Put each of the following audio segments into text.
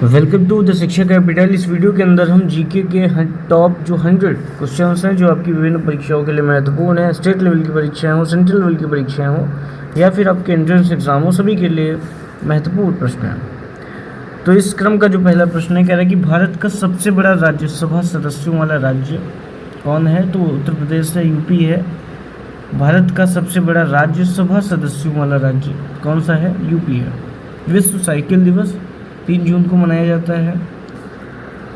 Welcome to the शिक्षा capital. इस video के अंदर हम जीके के टॉप जो 100 क्वेश्चंस हैं जो आपकी विभिन्न परीक्षाओं के लिए महत्वपूर्ण है, स्टेट लेवल की परीक्षाएं हो, सेंट्रल लेवल की परीक्षाएं हो या फिर आपके एंट्रेंस एग्जाम हो, सभी के लिए महत्वपूर्ण प्रश्न हैं। तो इस क्रम का जो पहला प्रश्न है, कह रहा है कि भारत का सबसे बड़ा राज्यसभा सदस्यों वाला राज्य कौन है? तो उत्तर प्रदेश है, यूपी है। भारत का सबसे बड़ा राज्यसभा सदस्यों वाला राज्य कौन सा है? यूपी है। विश्व साइकिल दिवस 3 जून को मनाया जाता है।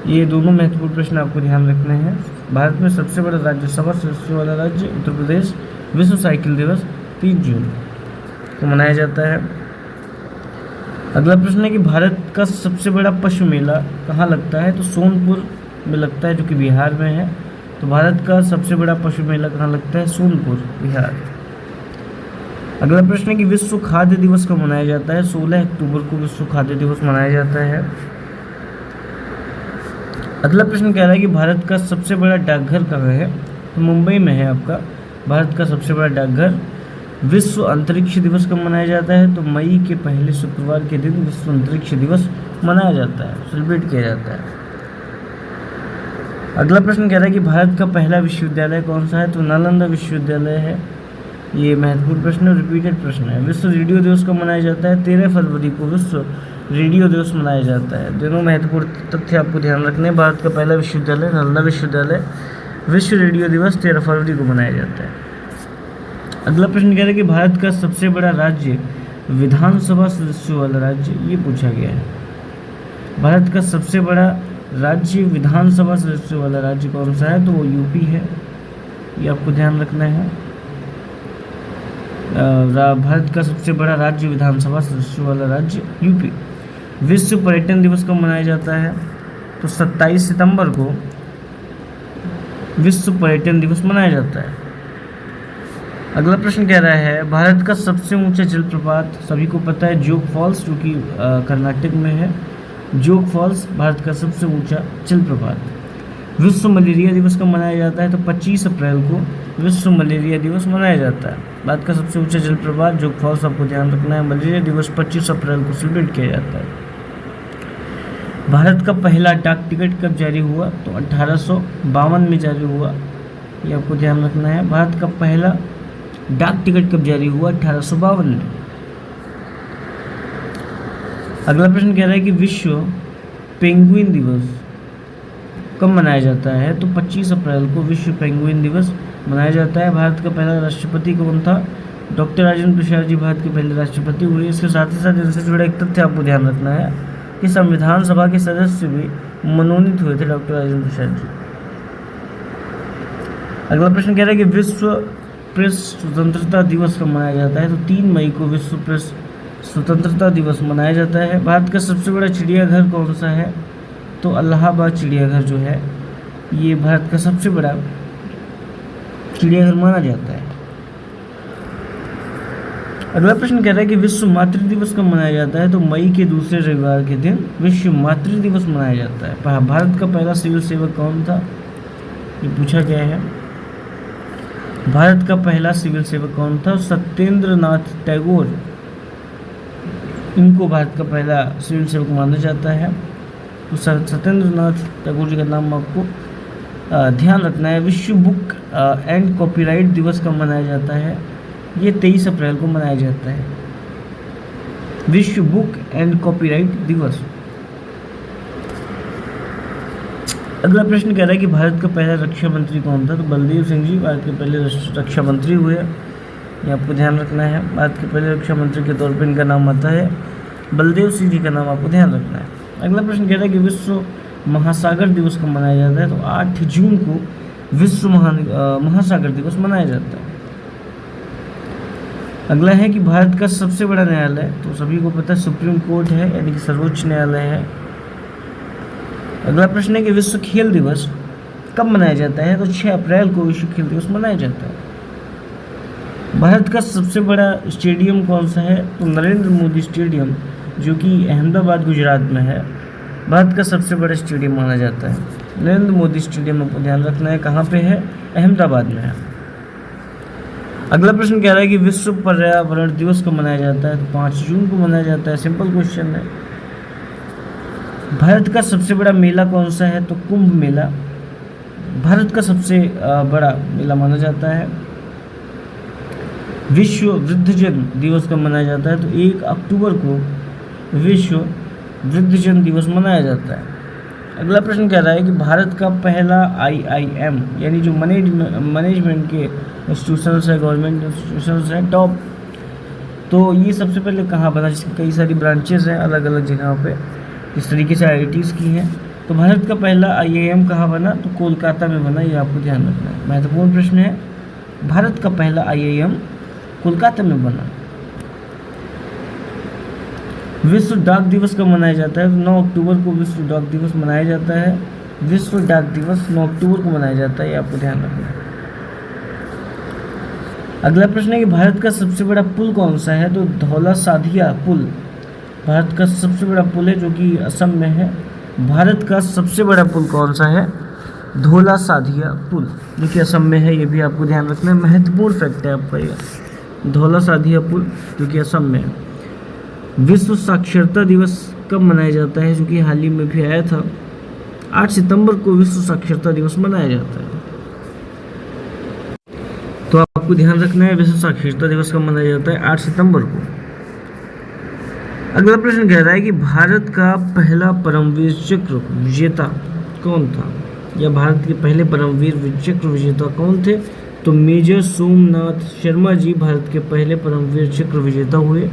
ये दोनों महत्वपूर्ण प्रश्न आपको ध्यान रखने हैं। भारत में सबसे बड़ा राज्यसभा सदस्यों वाला राज्य उत्तर प्रदेश। विश्व साइकिल दिवस 3 जून को मनाया जाता है। अगला प्रश्न है कि भारत का सबसे बड़ा पशु मेला कहाँ लगता है? तो सोनपुर में लगता है, जो कि बिहार में है। तो भारत का सबसे बड़ा पशु मेला कहाँ लगता है? सोनपुर, बिहार। अगला प्रश्न है कि विश्व खाद्य दिवस कब मनाया जाता है? 16 अक्टूबर को विश्व खाद्य दिवस मनाया जाता है। अगला प्रश्न कह रहा है कि भारत का सबसे बड़ा डाकघर कहाँ है? तो मुंबई में है आपका भारत का सबसे बड़ा डाकघर। विश्व अंतरिक्ष दिवस कब मनाया जाता है? तो मई के पहले शुक्रवार के दिन विश्व अंतरिक्ष दिवस मनाया जाता है, सेलिब्रेट किया जाता है। अगला प्रश्न कह रहा है कि भारत का पहला विश्वविद्यालय कौन सा है? तो नालंदा विश्वविद्यालय है। ये महत्वपूर्ण प्रश्न है, रिपीटेड प्रश्न है। विश्व रेडियो दिवस कब मनाया जाता है? 13 फरवरी को विश्व रेडियो दिवस मनाया जाता है। दोनों महत्वपूर्ण तथ्य आपको ध्यान रखने हैं। भारत का पहला विश्वविद्यालय नालंदा विश्वविद्यालय, विश्व रेडियो दिवस 13 फरवरी को मनाया जाता है। अगला प्रश्न कह रहा है कि भारत का सबसे बड़ा राज्य विधानसभा सदस्यों वाला राज्य, ये पूछा गया है। भारत का सबसे बड़ा राज्य विधानसभा सदस्यों वाला राज्य कौन सा है? तो वो यूपी है। ये आपको ध्यान रखना है। भारत का सबसे बड़ा राज्य विधानसभा सदस्यों वाला राज्य यूपी। विश्व पर्यटन दिवस कब मनाया जाता है? तो 27 सितंबर को विश्व पर्यटन दिवस मनाया जाता है। अगला प्रश्न कह रहा है भारत का सबसे ऊंचा जलप्रपात, सभी को पता है, जोग फॉल्स, जो कि कर्नाटक में है। जोग फॉल्स भारत का सबसे ऊंचा जलप्रपात। विश्व मलेरिया दिवस कब मनाया जाता है? तो 25 अप्रैल को विश्व मलेरिया दिवस मनाया जाता है। भारत का सबसे ऊंचा जलप्रपात जोग फॉल्स, आपको ध्यान रखना है। मलेरिया दिवस 25 अप्रैल को सेलिब्रेट किया जाता है। भारत का पहला डाक टिकट कब जारी हुआ? तो 1852 में जारी हुआ। ये आपको ध्यान रखना है। भारत का पहला डाक टिकट कब जारी हुआ? 1852 में। अगला प्रश्न कह रहा है कि विश्व पेंगुइन दिवस कब मनाया जाता है? तो 25 अप्रैल को विश्व पेंगुइन दिवस मनाया जाता है। भारत का पहला राष्ट्रपति कौन था? डॉक्टर राजेंद्र प्रसाद जी भारत के पहले राष्ट्रपति हुए। इसके साथ ही साथ इनसे जुड़ा एक तथ्य आपको ध्यान रखना है कि संविधान सभा के सदस्य भी मनोनीत हुए थे डॉक्टर राजेंद्र प्रसाद जी। अगला प्रश्न कह रहा है कि विश्व प्रेस स्वतंत्रता दिवस कब मनाया जाता है? तो 3 मई को विश्व प्रेस स्वतंत्रता दिवस मनाया जाता है। भारत का सबसे बड़ा चिड़ियाघर कौन सा है? तो इलाहाबाद चिड़ियाघर जो है, ये भारत का सबसे बड़ा चिड़ियाघर माना जाता है। अगला प्रश्न कह रहा है कि विश्व मातृ दिवस कब मनाया जाता है? तो मई के दूसरे रविवार के दिन विश्व मातृ दिवस मनाया जाता है। भारत का पहला सिविल सेवक कौन था? ये पूछा गया है। भारत का पहला सिविल सेवक कौन था? सत्येंद्र नाथ टैगोर, इनको भारत का पहला सिविल सेवक माना जाता है। तो सत्येंद्र नाथ टैगोर जी का नाम आपको ध्यान रखना है। विश्व बुक एंड कॉपीराइट दिवस कब मनाया जाता है? ये 23 अप्रैल को मनाया जाता है, विश्व बुक एंड कॉपीराइट दिवस। अगला प्रश्न कह रहा है कि भारत का पहला रक्षा मंत्री कौन था? तो बलदेव सिंह जी भारत के पहले रक्षा मंत्री हुए। ये आपको ध्यान रखना है। भारत के पहले रक्षा मंत्री के तौर पर इनका नाम आता है, बलदेव सिंह जी का नाम आपको ध्यान रखना है। अगला प्रश्न कह रहा है कि विश्व महासागर दिवस कब मनाया जाता है? तो 8 जून को विश्व महासागर दिवस मनाया जाता है। अगला है कि भारत का सबसे बड़ा न्यायालय, तो सभी को पता है सुप्रीम कोर्ट है, यानी कि सर्वोच्च न्यायालय है। अगला प्रश्न है कि विश्व खेल दिवस कब मनाया जाता है? तो 6 अप्रैल को विश्व खेल दिवस मनाया जाता है। भारत का सबसे बड़ा स्टेडियम कौन सा है? तो नरेंद्र मोदी स्टेडियम, जो कि अहमदाबाद गुजरात में है, भारत का सबसे बड़ा स्टेडियम माना जाता है। नरेंद्र मोदी स्टेडियम आपको ध्यान रखना है, कहाँ पे है? अहमदाबाद में है। अगला प्रश्न कह रहा है कि विश्व पर्यावरण दिवस कब मनाया जाता है? तो 5 जून को मनाया जाता है। सिंपल क्वेश्चन है। भारत का सबसे बड़ा मेला कौन सा है? तो कुंभ मेला भारत का सबसे बड़ा मेला माना जाता है। विश्व वृद्धजन दिवस कब मनाया जाता है? तो 1 अक्टूबर को विश्व वृद्धजन दिवस मनाया जाता है। अगला प्रश्न कह रहा है कि भारत का पहला IIM यानी जो मैनेजमेंट के इंस्टीट्यूशंस है, गवर्नमेंट इंस्टीट्यूशंस हैं टॉप, तो ये सबसे पहले कहाँ बना, जिसकी कई सारी ब्रांचेस हैं अलग अलग जगहों पे, इस तरीके से IITs की हैं। तो भारत का पहला IIM कहाँ बना? तो कोलकाता में बना, ये आपको ध्यान रखना है, महत्वपूर्ण प्रश्न है। भारत का पहला IIM कोलकाता में बना। विश्व डाक दिवस कब मनाया जाता है? 9 अक्टूबर को विश्व डाक दिवस मनाया जाता है। विश्व डाक दिवस 9 अक्टूबर को मनाया जाता है, ये आपको ध्यान रखना है। अगला प्रश्न है कि भारत का सबसे बड़ा पुल कौन सा है? तो धौला साधिया पुल भारत का सबसे बड़ा पुल है, जो कि असम में है। भारत का सबसे बड़ा पुल कौन सा है? धौला साधिया पुल, जो कि असम में है, ये भी आपको ध्यान रखना है, महत्वपूर्ण फैक्ट है आपका ये, धौला साधिया पुल जो कि असम में है। विश्व साक्षरता दिवस कब मनाया जाता है? जो कि हाल ही में भी आया था, 8 सितंबर को विश्व साक्षरता दिवस मनाया जाता है। तो आपको ध्यान रखना है, विश्व साक्षरता दिवस कब मनाया जाता है? 8 सितंबर को। अगला प्रश्न कह रहा है कि भारत का पहला परमवीर चक्र विजेता कौन था, या भारत के पहले परमवीर चक्र विजेता कौन थे? तो मेजर सोमनाथ शर्मा जी भारत के पहले परमवीर चक्र विजेता हुए।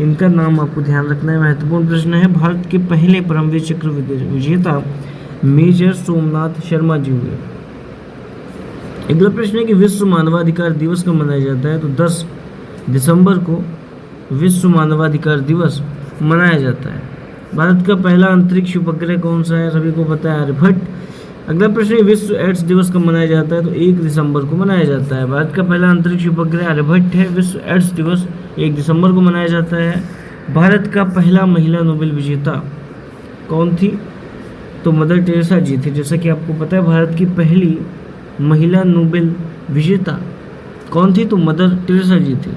इनका नाम आपको ध्यान रखना है, महत्वपूर्ण प्रश्न है। भारत के पहले परमवीर चक्र विजेता मेजर सोमनाथ शर्मा जी हुए। अगला प्रश्न है कि विश्व मानवाधिकार दिवस कब मनाया जाता है? तो 10 दिसंबर को विश्व मानवाधिकार दिवस मनाया जाता है। भारत का पहला अंतरिक्ष उपग्रह कौन सा है? सभी को पता है, आर्यभट्ट। अगला प्रश्न है विश्व एड्स दिवस कब मनाया जाता है? तो 1 दिसंबर को मनाया जाता है। भारत का पहला अंतरिक्ष उपग्रह आर्यभट्ट है। विश्व एड्स दिवस 1 दिसंबर को मनाया जाता है। भारत का पहला महिला नोबेल विजेता कौन थी? तो मदर टेरेसा जी थी। जैसा कि आपको पता है, भारत की पहली महिला नोबेल विजेता कौन थी? तो मदर टेरेसा जी थी।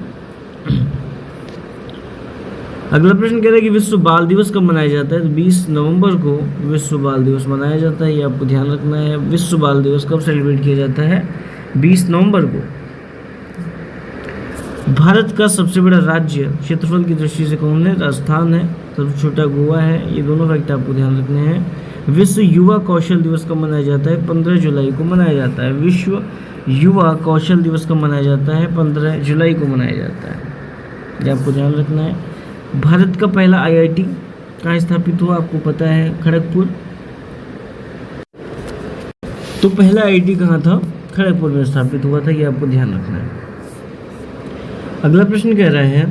अगला प्रश्न कह रहा है कि विश्व बाल दिवस कब मनाया जाता है? तो 20 नवंबर को विश्व बाल दिवस मनाया जाता है, ये आपको ध्यान रखना है। विश्व बाल दिवस कब सेलिब्रेट किया जाता है? 20 नवंबर को। भारत का सबसे बड़ा राज्य क्षेत्रफल की दृष्टि से कौन है? राजस्थान है। सबसे छोटा गोवा है। ये दोनों फैक्ट आपको ध्यान रखने हैं। विश्व युवा कौशल दिवस कब मनाया जाता है? 15 जुलाई को मनाया जाता है। विश्व युवा कौशल दिवस कब मनाया जाता है? 15 जुलाई को मनाया जाता है, ये आपको ध्यान रखना है। भारत का पहला IIT कहाँ स्थापित हुआ? आपको पता है, खड़गपुर। तो पहला IIT कहाँ था? खड़गपुर में स्थापित हुआ था, ये आपको ध्यान रखना है। अगला प्रश्न कह रहा है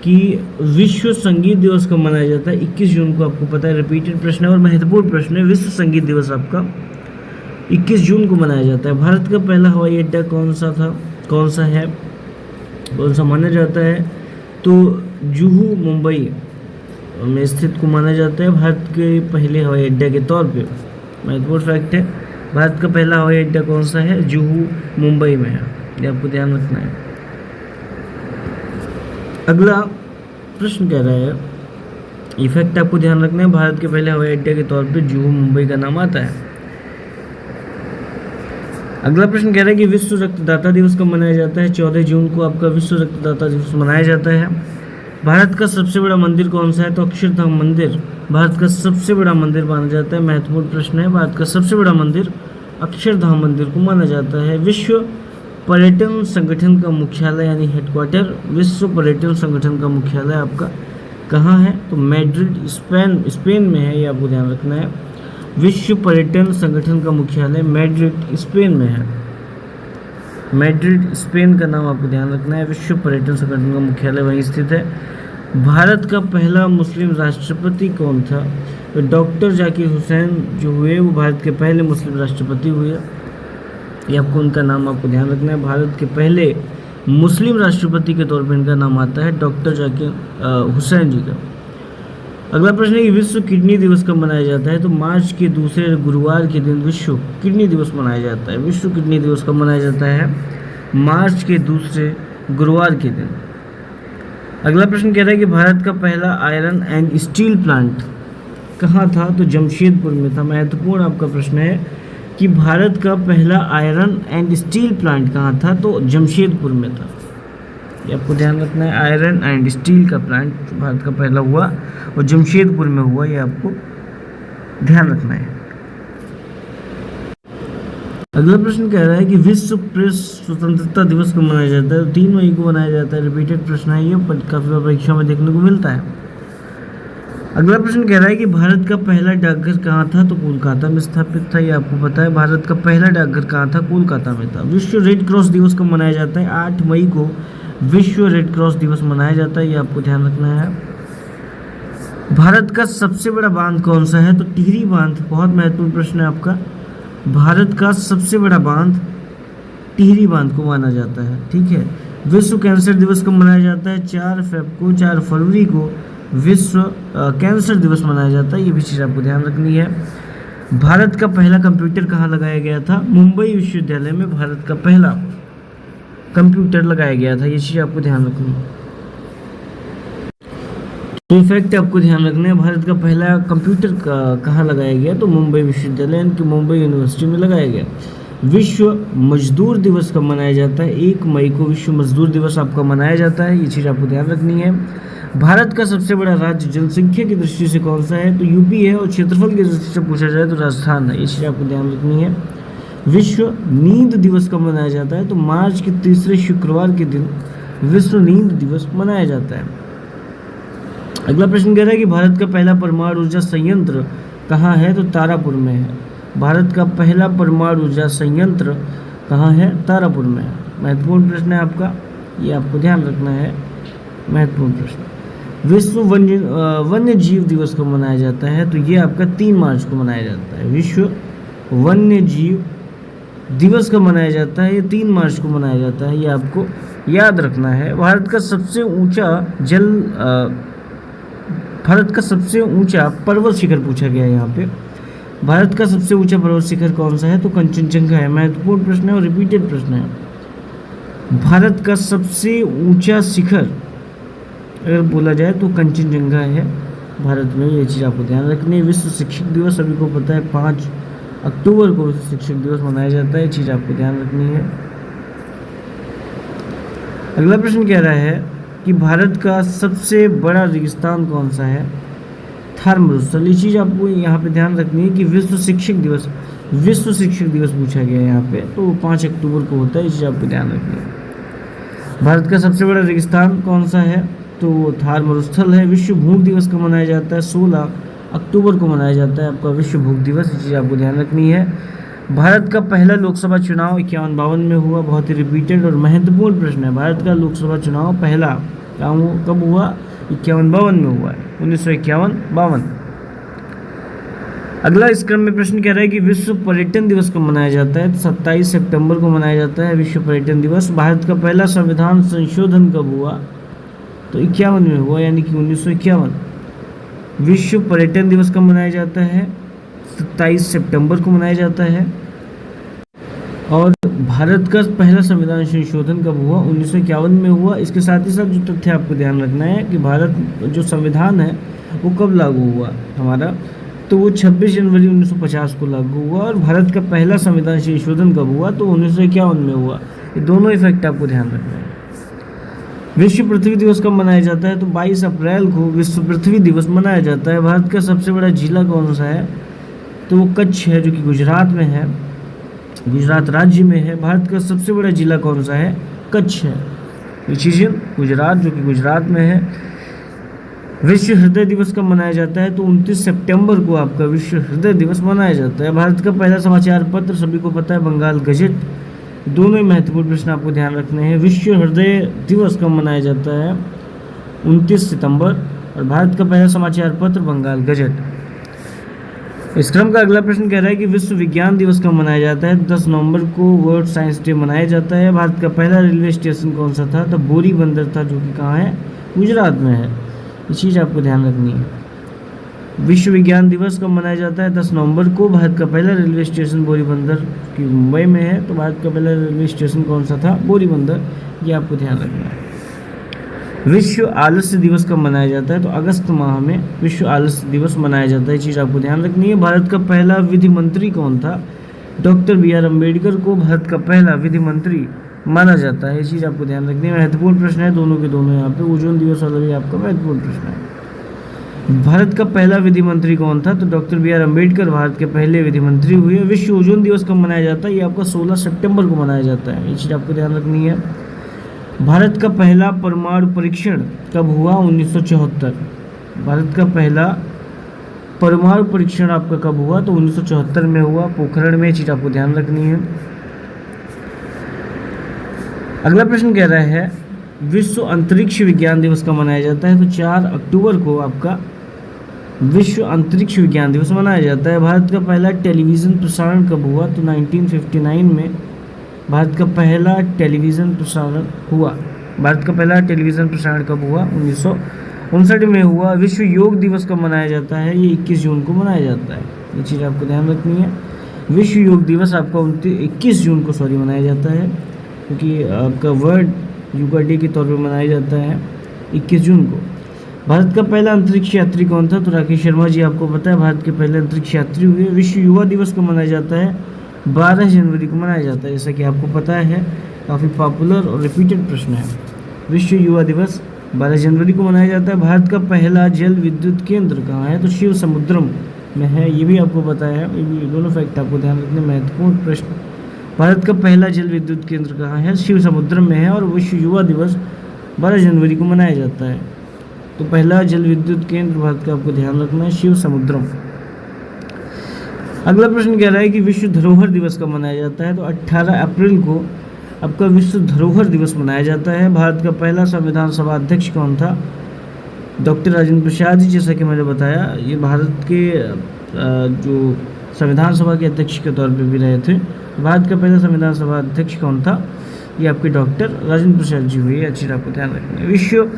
कि विश्व संगीत दिवस कब मनाया जाता है? 21 जून को, आपको पता है, रिपीटेड प्रश्न है और महत्वपूर्ण प्रश्न है। विश्व संगीत दिवस आपका 21 जून को मनाया जाता है। भारत का पहला हवाई अड्डा कौन सा था, कौन सा है, कौन सा माना जाता है? तो जुहू मुंबई में स्थित को माना जाता है भारत के पहले हवाई अड्डे के तौर पे। महत्वपूर्ण फैक्ट है, भारत का पहला हवाई अड्डा कौन सा है? जुहू मुंबई में है, ये आपको ध्यान रखना है। अगला प्रश्न कह रहा है, ये फैक्ट आपको ध्यान रखना है, भारत के पहले हवाई अड्डे के तौर पे जुहू मुंबई का नाम आता है। अगला प्रश्न कह रहा है कि विश्व रक्तदाता दिवस कब मनाया जाता है? 14 जून को आपका विश्व रक्तदाता दिवस मनाया जाता है। भारत का सबसे बड़ा मंदिर कौन सा है? तो अक्षरधाम मंदिर भारत का सबसे बड़ा मंदिर माना जाता है। महत्वपूर्ण प्रश्न है, भारत का सबसे बड़ा मंदिर अक्षरधाम मंदिर को माना जाता है। विश्व पर्यटन संगठन का मुख्यालय यानी हेडक्वार्टर, विश्व पर्यटन संगठन का मुख्यालय आपका कहाँ है? तो मैड्रिड स्पेन में है, ये आपको ध्यान रखना है। विश्व पर्यटन संगठन का मुख्यालय मैड्रिड स्पेन में है। मैड्रिड स्पेन का नाम आपको ध्यान रखना है। विश्व पर्यटन संगठन का मुख्यालय वहीं स्थित है। भारत का पहला मुस्लिम राष्ट्रपति कौन था? तो डॉक्टर जाकिर हुसैन जो हुए वो भारत के पहले मुस्लिम राष्ट्रपति हुए, ये आपको उनका नाम आपको ध्यान रखना है। भारत के पहले मुस्लिम राष्ट्रपति के तौर पर इनका नाम आता है डॉक्टर जाकिर हुसैन जी का। अगला प्रश्न है कि विश्व किडनी दिवस कब मनाया जाता है? तो मार्च के दूसरे गुरुवार के दिन विश्व किडनी दिवस मनाया जाता है। विश्व किडनी दिवस कब मनाया जाता है? मार्च के दूसरे गुरुवार के दिन। अगला प्रश्न कह रहा है कि भारत का पहला आयरन एंड स्टील प्लांट कहाँ था? तो जमशेदपुर में था। महत्वपूर्ण आपका प्रश्न है कि भारत का पहला आयरन एंड स्टील प्लांट कहाँ था? तो जमशेदपुर में था। ये आपको ध्यान रखना है, आयरन एंड स्टील का प्लांट भारत का पहला हुआ और जमशेदपुर में हुआ, ये आपको ध्यान रखना है। अगला प्रश्न कह रहा है कि विश्व प्रेस स्वतंत्रता दिवस कब मनाया जाता है? तो 3 मई को मनाया जाता है। रिपीटेड प्रश्न है ये, पर काफी बार परीक्षा में देखने को मिलता है। अगला प्रश्न कह रहा है कि भारत का पहला डाकघर कहाँ था? तो कोलकाता में स्थापित था, ये आपको पता है। भारत का पहला डाकघर कहाँ था? कोलकाता में था। विश्व रेड क्रॉस दिवस कब मनाया जाता है? 8 मई को विश्व रेड क्रॉस दिवस मनाया जाता है, ये आपको ध्यान रखना है। भारत का सबसे बड़ा बांध कौन सा है? तो टिहरी बांध। बहुत महत्वपूर्ण प्रश्न है आपका। भारत का सबसे बड़ा बांध टिहरी बांध को माना जाता है, ठीक है। विश्व कैंसर दिवस कब मनाया जाता है? 4 फरवरी को विश्व कैंसर दिवस मनाया जाता है, ये भी चीज़ आपको ध्यान रखनी है। भारत का पहला कंप्यूटर कहाँ लगाया गया था? मुंबई विश्वविद्यालय में भारत का पहला कंप्यूटर लगाया गया था, ये चीज़ आपको ध्यान रखनी है। तो इफेक्ट आपको ध्यान रखना है, भारत का पहला कंप्यूटर कहाँ लगाया गया? तो मुंबई विश्वविद्यालय की मुंबई यूनिवर्सिटी में लगाया गया। विश्व मजदूर दिवस कब मनाया जाता है? 1 मई को विश्व मजदूर दिवस आपका मनाया जाता है, ये चीज़ आपको ध्यान रखनी है। भारत का सबसे बड़ा राज्य जनसंख्या की दृष्टि से कौन सा है? तो यूपी है। और क्षेत्रफल की दृष्टि से पूछा जाए तो राजस्थान है, ये चीज़ आपको ध्यान रखनी है। विश्व नींद दिवस कब मनाया जाता है? तो मार्च के तीसरे शुक्रवार के दिन विश्व नींद दिवस मनाया जाता है। अगला प्रश्न कह रहा है कि भारत का पहला परमाणु ऊर्जा संयंत्र कहाँ है? तो तारापुर में है। भारत का पहला परमाणु ऊर्जा संयंत्र कहाँ है? तारापुर में है। महत्वपूर्ण प्रश्न है आपका, ये आपको ध्यान रखना है, महत्वपूर्ण प्रश्न। विश्व वन्य जीव दिवस को मनाया जाता है? तो ये आपका 3 मार्च को मनाया जाता है। विश्व वन्य जीव दिवस कब मनाया जाता है? ये 3 मार्च को मनाया जाता है, ये आपको याद रखना है। भारत का सबसे ऊंचा पर्वत शिखर पूछा गया है यहाँ पे। भारत का सबसे ऊंचा पर्वत शिखर कौन सा है? तो कंचनजंगा है। महत्वपूर्ण प्रश्न है और रिपीटेड प्रश्न है। भारत का सबसे ऊंचा शिखर अगर बोला जाए तो कंचनजंगा है भारत में, ये चीज़ आपको ध्यान रखनी है। विश्व शिक्षक दिवस सभी को पता है, 5 अक्टूबर को विश्व शिक्षक दिवस मनाया जाता है, ये चीज़ आपको ध्यान रखनी है। अगला प्रश्न कह रहा है कि भारत का सबसे बड़ा रेगिस्तान कौन सा है? थार मरुस्थल। ये चीज़ आपको यहाँ पे ध्यान रखनी है कि विश्व शिक्षक दिवस पूछा गया है यहाँ पे, तो 5 अक्टूबर को होता है, ये चीज़ आपको ध्यान रखनी है। भारत का सबसे बड़ा रेगिस्तान कौन सा है? तो थार मरुस्थल है। विश्व भूख दिवस कब मनाया जाता है? 16 अक्टूबर को मनाया जाता है आपका विश्व भूख दिवस, ये चीज़ आपको ध्यान रखनी है। भारत का पहला लोकसभा चुनाव 51-52 में हुआ। बहुत ही रिपीटेड और महत्वपूर्ण प्रश्न है। भारत का लोकसभा चुनाव पहला कब हुआ? 51-52 में हुआ है, 1951-52। अगला इस क्रम में प्रश्न कह रहा है कि विश्व पर्यटन दिवस कब मनाया जाता है? तो 27 सितंबर को मनाया जाता है विश्व पर्यटन दिवस। भारत का पहला संविधान संशोधन कब हुआ? तो 51 में हुआ, यानी कि 1951। विश्व पर्यटन दिवस कब मनाया जाता है? 27 सितंबर को मनाया जाता है। और भारत का पहला संविधान संशोधन कब हुआ? 1951 में हुआ। इसके साथ ही साथ जो तथ्य आपको ध्यान रखना है कि भारत जो संविधान है वो कब लागू हुआ हमारा? तो वो 26 जनवरी 1950 को लागू हुआ। और भारत का पहला संविधान संशोधन कब हुआ? तो 1951 में हुआ। ये दोनों इफेक्ट आपको ध्यान रखना है। विश्व पृथ्वी दिवस कब मनाया जाता है? तो 22 अप्रैल को विश्व पृथ्वी दिवस मनाया जाता है। भारत का सबसे बड़ा जिला कौन सा है? तो वो कच्छ है, जो कि गुजरात में है, गुजरात राज्य में है। भारत का सबसे बड़ा जिला कौन सा है? कच्छ है, डिसीजन गुजरात, जो कि गुजरात में है। विश्व हृदय दिवस कब मनाया जाता है? तो 29 सितंबर को आपका विश्व हृदय दिवस मनाया जाता है। भारत का पहला समाचार पत्र सभी को पता है, बंगाल गजेट। दोनों ही महत्वपूर्ण प्रश्न आपको ध्यान रखने हैं। विश्व हृदय दिवस कब मनाया जाता है? 29 सितंबर। और भारत का पहला समाचार पत्र बंगाल गजेट। इस क्रम का अगला प्रश्न कह रहा है कि विश्व विज्ञान दिवस कब मनाया जाता है? 10 नवंबर को वर्ल्ड साइंस डे मनाया जाता है। भारत का पहला रेलवे स्टेशन कौन सा था? तो बोरी बंदर था, जो कि कहाँ है? गुजरात में है। ये चीज़ आपको ध्यान रखनी है। विश्व विज्ञान दिवस कब मनाया जाता है? 10 नवंबर को। भारत का पहला रेलवे स्टेशन बोरी बंदर की मुंबई में है। तो भारत का पहला रेलवे स्टेशन कौन सा था? बोरी बंदर, ये आपको ध्यान रखना है। विश्व आलस्य दिवस कब मनाया जाता है? तो अगस्त माह में विश्व आलस्य दिवस मनाया जाता है। ये चीज़ आपको ध्यान रखनी है। भारत का पहला विधि मंत्री कौन था? डॉक्टर बी आर अम्बेडकर को भारत का पहला विधि मंत्री माना जाता है। ये चीज़ आपको ध्यान रखनी है। महत्वपूर्ण प्रश्न है दोनों के दोनों। यहाँ पे ओजोन दिवस वाला भी आपका महत्वपूर्ण प्रश्न है। भारत का पहला विधि मंत्री कौन था? तो doctor B R Ambedkar Bharat के पहले विधि मंत्री हुए। विश्व ओजोन दिवस कब मनाया जाता है? ये आपका 16 सितंबर को मनाया जाता है। ये चीज़ आपको ध्यान रखनी है। भारत का पहला परमाणु परीक्षण कब हुआ? 1974। भारत का पहला परमाणु परीक्षण आपका कब हुआ? तो 1974 में हुआ, पोखरण में। चीज़ आपको ध्यान रखनी है। अगला प्रश्न कह रहा है विश्व अंतरिक्ष विज्ञान दिवस कब मनाया जाता है? तो 4 अक्टूबर को आपका विश्व अंतरिक्ष विज्ञान दिवस मनाया जाता है। भारत का पहला टेलीविज़न प्रसारण कब हुआ? तो 1959 में भारत का पहला टेलीविज़न प्रसारण हुआ। भारत का पहला टेलीविज़न प्रसारण कब हुआ? 1959 में हुआ। विश्व योग दिवस कब मनाया जाता है? ये 21 जून को मनाया जाता है। ये चीज़ आपको ध्यान रखनी है। विश्व योग दिवस आपका 21 जून को मनाया जाता है, क्योंकि आपका वर्ल्ड योगा डे के तौर पर मनाया जाता है 21 जून को। भारत का पहला अंतरिक्ष यात्री कौन था? तो राकेश शर्मा जी, आपको पता है भारत के पहले अंतरिक्ष यात्री हुए। विश्व युवा दिवस को मनाया जाता है 12 जनवरी को मनाया जाता है, जैसा कि आपको पता है। काफ़ी पॉपुलर और रिपीटेड प्रश्न है। विश्व युवा दिवस 12 जनवरी को मनाया जाता है। भारत का पहला जल विद्युत केंद्र कहाँ है? तो शिव समुद्रम में है। ये भी आपको पता है। ये भी दोनों फैक्ट आपको ध्यान रखने। महत्वपूर्ण प्रश्न। भारत का पहला जल विद्युत केंद्र कहाँ है? शिव समुद्रम में है। और विश्व युवा दिवस 12 जनवरी को मनाया जाता है। तो पहला जल विद्युत केंद्र भारत का आपको ध्यान रखना है, शिव समुद्रम। अगला प्रश्न कह रहा है कि विश्व धरोहर दिवस कब मनाया जाता है? तो 18 अप्रैल को आपका विश्व धरोहर दिवस मनाया जाता है। भारत का पहला संविधान सभा अध्यक्ष कौन था? डॉक्टर राजेंद्र प्रसाद जी, जैसा कि मैंने बताया। ये भारत के जो संविधान सभा के अध्यक्ष के तौर पे भी रहे थे। भारत का पहला संविधान सभा अध्यक्ष कौन था? ये आपके डॉक्टर राजेंद्र प्रसाद जी हुए। अच्छी आपको ध्यान रखना है। विश्व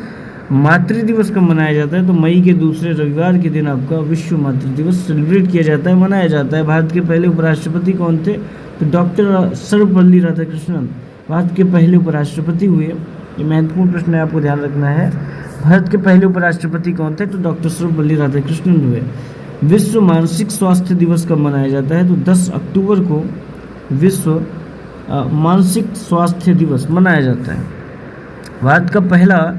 मातृ दिवस कब मनाया जाता है? तो मई के दूसरे रविवार के दिन आपका विश्व मातृ दिवस सेलिब्रेट किया जाता है, मनाया जाता है। भारत के पहले उपराष्ट्रपति कौन थे? तो डॉक्टर सर्वपल्ली राधाकृष्णन भारत के पहले उपराष्ट्रपति हुए। ये महत्वपूर्ण प्रश्न है, आपको ध्यान रखना है। भारत के पहले उपराष्ट्रपति कौन थे? तो डॉक्टर सर्वपल्ली राधाकृष्णन हुए। विश्व मानसिक स्वास्थ्य दिवस कब मनाया जाता है? तो 10 अक्टूबर को विश्व मानसिक स्वास्थ्य दिवस मनाया जाता है। भारत का पहला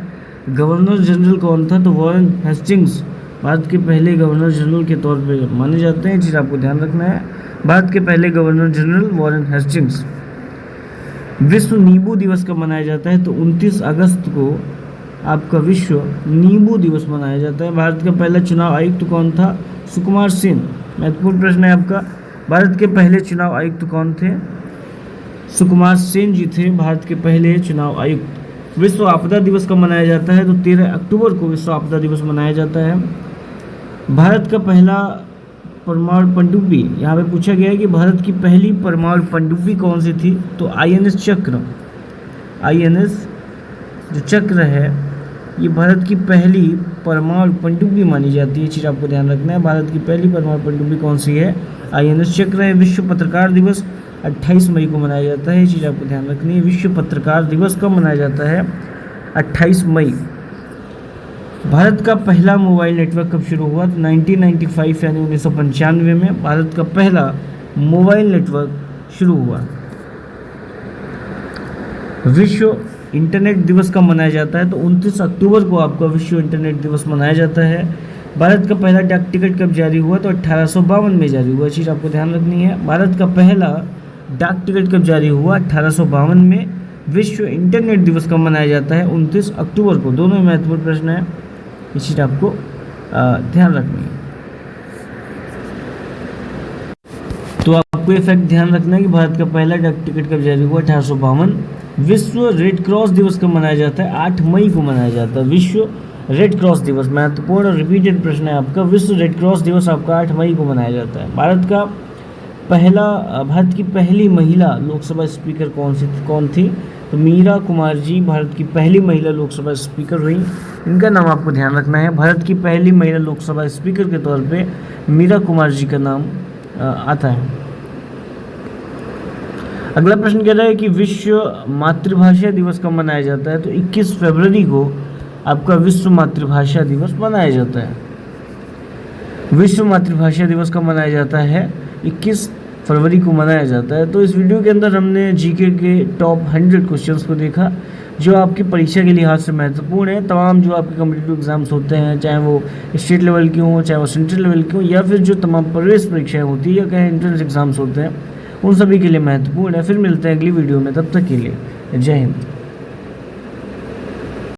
गवर्नर जनरल कौन था? तो वॉरेन हेस्टिंग्स भारत के पहले गवर्नर जनरल के तौर पे माने जाते हैं। चीज़ आपको ध्यान रखना है। भारत के पहले गवर्नर जनरल वॉरेन हेस्टिंग्स। विश्व नींबू दिवस कब मनाया जाता है? तो 29 अगस्त को आपका विश्व नींबू दिवस मनाया जाता है। भारत का पहला चुनाव आयुक्त कौन था? सुकुमार सेन। महत्वपूर्ण प्रश्न है आपका। भारत के पहले चुनाव आयुक्त कौन थे? सुकुमार सेन जी थे भारत के पहले चुनाव आयुक्त। विश्व आपदा दिवस कब मनाया जाता है? तो 13 अक्टूबर को विश्व आपदा दिवस मनाया जाता है। भारत का पहला परमाणु पनडुब्बी, यहाँ पे पूछा गया है कि भारत की पहली परमाणु पनडुब्बी कौन सी थी? तो INS चक्र। INS जो चक्र है ये भारत की पहली परमाणु पनडुब्बी मानी जाती है। चीज़ आपको ध्यान रखना है। भारत की पहली परमाणु पनडुब्बी कौन सी है? INS चक्र है। विश्व पत्रकार दिवस 28 मई को मनाया जाता है। ये चीज़ आपको ध्यान रखनी है। विश्व पत्रकार दिवस कब मनाया जाता है? 28 मई। भारत का पहला मोबाइल नेटवर्क कब शुरू हुआ? तो 1995 यानी 1995 में भारत का पहला मोबाइल नेटवर्क शुरू हुआ। विश्व इंटरनेट दिवस कब मनाया जाता है? तो 29 अक्टूबर को आपका विश्व इंटरनेट दिवस मनाया जाता है। भारत का पहला डाक टिकट कब जारी हुआ? तो 1852 में जारी हुआ। चीज़ आपको ध्यान रखनी है। भारत का पहला डाक टिकट कब जारी हुआ? 1852 में। विश्व इंटरनेट दिवस कब मनाया जाता है? 29 अक्टूबर को। दोनों ही महत्वपूर्ण प्रश्न है, ये चीज़ आपको ध्यान रखनी है। तो आपको ये फैक्ट ध्यान रखना है कि भारत का पहला डाक टिकट कब जारी हुआ? 1852। विश्व रेड क्रॉस दिवस कब मनाया जाता है? 8 मई को मनाया जाता है विश्व रेड क्रॉस दिवस। महत्वपूर्ण और रिपीटेड प्रश्न है आपका। विश्व रेड क्रॉस दिवस आपका 8 मई को मनाया जाता है। भारत की पहली महिला लोकसभा स्पीकर कौन थी? तो मीरा कुमार जी भारत की पहली महिला लोकसभा स्पीकर हुई। इनका नाम आपको ध्यान रखना है। भारत की पहली महिला लोकसभा स्पीकर के तौर पे मीरा कुमार जी का नाम आता है। अगला प्रश्न कह रहा है कि विश्व मातृभाषा दिवस कब मनाया जाता है? तो 21 फरवरी को आपका विश्व मातृभाषा दिवस मनाया जाता है? विश्व मातृभाषा दिवस कब मनाया जाता है? 21 फरवरी को मनाया जाता है। तो इस वीडियो के अंदर हमने जीके के टॉप 100 क्वेश्चंस को देखा जो आपकी परीक्षा के लिहाज से महत्वपूर्ण है। तमाम जो आपके कॉम्पिटिटिव एग्जाम्स होते हैं, चाहे वो स्टेट लेवल की हों, चाहे वो सेंट्रल लेवल की हों, या फिर जो तमाम प्रवेश परीक्षाएं होती है या कहीं एंट्रेंस एग्जाम्स होते हैं, उन सभी के लिए महत्वपूर्ण है। फिर मिलते हैं अगली वीडियो में, तब तक के लिए जय हिंद।